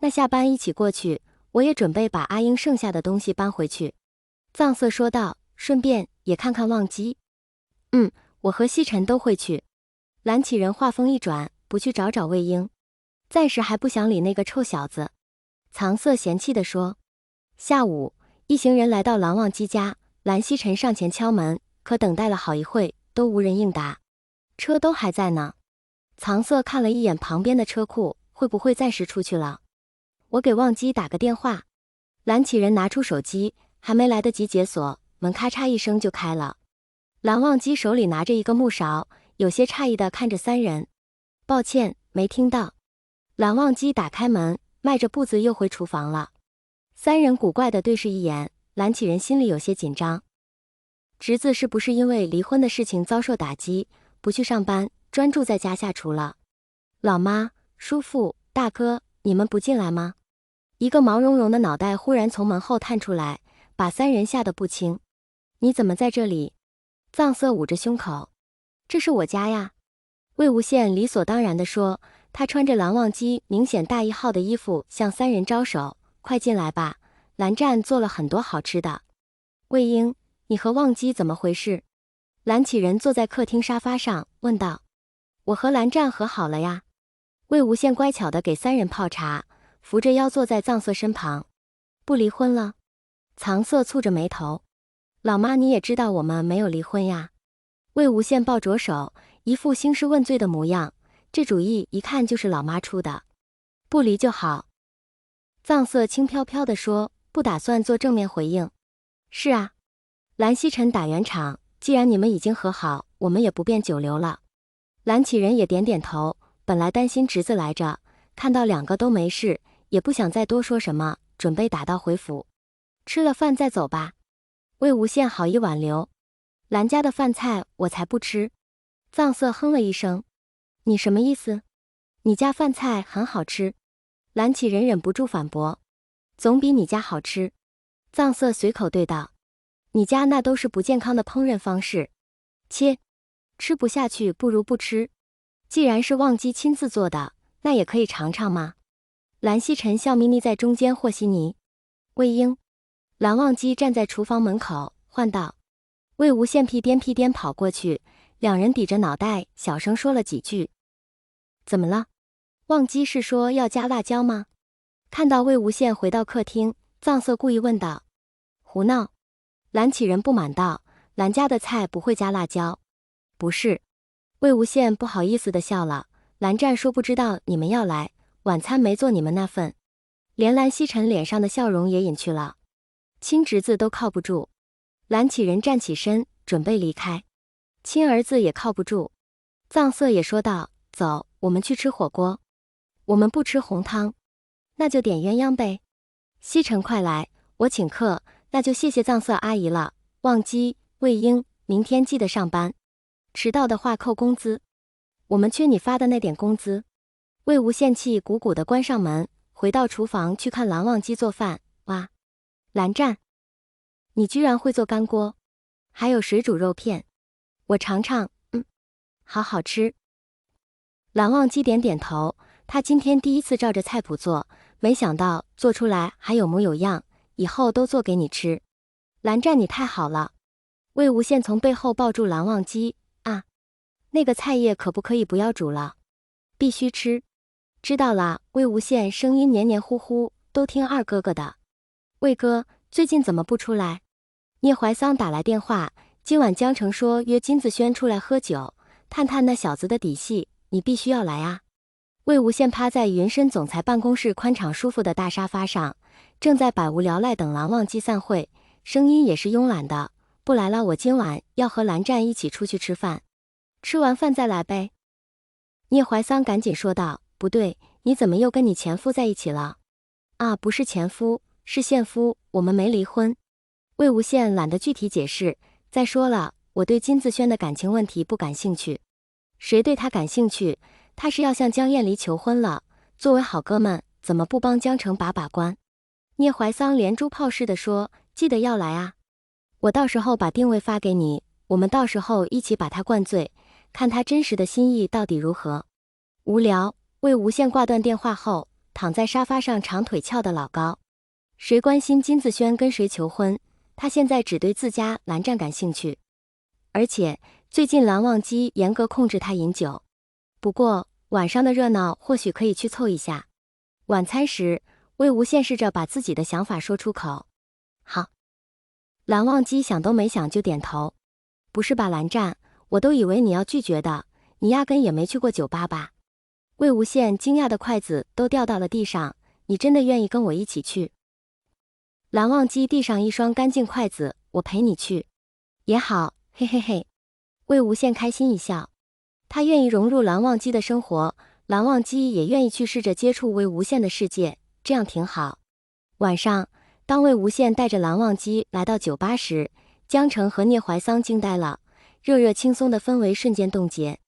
那下班一起过去，我也准备把阿英剩下的东西搬回去。藏色说道，顺便也看看旺基。我和西尘都会去。蓝启仁话锋一转，不去找魏婴，暂时还不想理那个臭小子。藏色嫌弃地说。下午，一行人来到蓝旺基家，蓝曦臣上前敲门，可等待了好一会，都无人应答。车都还在呢。藏色看了一眼旁边的车库，会不会暂时出去了？我给旺基打个电话。蓝启仁拿出手机，还没来得及解锁，门咔嚓一声就开了。蓝旺基手里拿着一个木勺，有些诧异地看着三人。抱歉，没听到。蓝旺基打开门，迈着步子又回厨房了。三人古怪地对视一眼，蓝启仁心里有些紧张。侄子是不是因为离婚的事情遭受打击，不去上班，专注在家下厨了？老妈、叔父、大哥，你们不进来吗？一个毛茸茸的脑袋忽然从门后探出来，把三人吓得不轻。你怎么在这里？藏色捂着胸口。这是我家呀。魏无羡理所当然地说，他穿着蓝旺基明显大一号的衣服向三人招手，快进来吧，蓝湛做了很多好吃的。魏婴，你和旺基怎么回事？蓝启仁坐在客厅沙发上问道。我和蓝湛和好了呀。魏无羡乖巧地给三人泡茶，扶着腰坐在藏色身旁。不离婚了？藏色蹙着眉头。老妈你也知道我们没有离婚呀。魏无羡抱着手，一副兴师问罪的模样，这主意一看就是老妈出的。不离就好。藏色轻飘飘地说，不打算做正面回应。是啊。蓝曦臣打圆场，既然你们已经和好，我们也不便久留了。蓝启仁也点点头，本来担心侄子来着，看到两个都没事，也不想再多说什么，准备打道回府。吃了饭再走吧。魏无羡好意挽留。蓝家的饭菜我才不吃。藏色哼了一声。你什么意思？你家饭菜很好吃。蓝启仁忍不住反驳。总比你家好吃。藏色随口对道。你家那都是不健康的烹饪方式。切，吃不下去不如不吃。既然是旺基亲自做的，那也可以尝尝嘛。蓝曦臣笑眯眯在中间和稀泥。魏婴。蓝旺基站在厨房门口唤道。魏无羡屁颠跑过去，两人抵着脑袋小声说了几句。怎么了？旺基是说要加辣椒吗？看到魏无羡回到客厅，藏色故意问道。胡闹。蓝启仁不满道，蓝家的菜不会加辣椒。不是。魏无羡不好意思地笑了。蓝湛说不知道你们要来，晚餐没做你们那份。连蓝曦臣脸上的笑容也隐去了。亲侄子都靠不住。蓝启仁站起身准备离开。亲儿子也靠不住。藏色也说道，走，我们去吃火锅。我们不吃红汤。那就点鸳鸯呗。曦臣快来，我请客，那就谢谢藏色阿姨了。旺基、魏婴，明天记得上班。迟到的话扣工资。我们缺你发的那点工资。魏无羡气鼓鼓地关上门，回到厨房去看蓝旺基做饭。哇，蓝湛，你居然会做干锅，还有水煮肉片，我尝尝。好好吃。蓝旺基点点头，他今天第一次照着菜谱做，没想到做出来还有模有样，以后都做给你吃。蓝湛你太好了。魏无羡从背后抱住蓝旺基。啊，那个菜叶可不可以不要煮了？必须吃。知道了。魏无羡声音黏黏糊糊，都听二哥哥的。魏哥，最近怎么不出来？聂怀桑打来电话，今晚江城说约金子轩出来喝酒，探探那小子的底细，你必须要来啊。魏无羡趴在云深总裁办公室宽敞舒服的大沙发上，正在百无聊赖等蓝旺基散会，声音也是慵懒的。不来了，我今晚要和蓝湛一起出去吃饭，吃完饭再来呗。聂怀桑赶紧说道。不对，你怎么又跟你前夫在一起了？啊，不是前夫，是现夫，我们没离婚。魏无羡懒得具体解释，再说了，我对金子轩的感情问题不感兴趣。谁对他感兴趣？他是要向江燕离求婚了，作为好哥们，怎么不帮江城把关？聂怀桑连珠炮似的说，记得要来啊。我到时候把定位发给你，我们到时候一起把他灌醉，看他真实的心意到底如何。无聊。魏无羡挂断电话后，躺在沙发上长腿翘得老高。谁关心金子轩跟谁求婚，他现在只对自家蓝湛感兴趣。而且最近蓝忘机严格控制他饮酒。不过晚上的热闹或许可以去凑一下。晚餐时，魏无羡试着把自己的想法说出口。好。蓝忘机想都没想就点头。不是吧蓝湛，我都以为你要拒绝的，你压根也没去过酒吧吧？魏无羡惊讶的筷子都掉到了地上，你真的愿意跟我一起去？蓝忘机递上一双干净筷子，我陪你去。也好，嘿嘿嘿。魏无羡开心一笑，他愿意融入蓝忘机的生活，蓝忘机也愿意去试着接触魏无羡的世界，这样挺好。晚上，当魏无羡带着蓝忘机来到酒吧时，江澄和聂怀桑惊呆了，热热轻松的氛围瞬间冻结。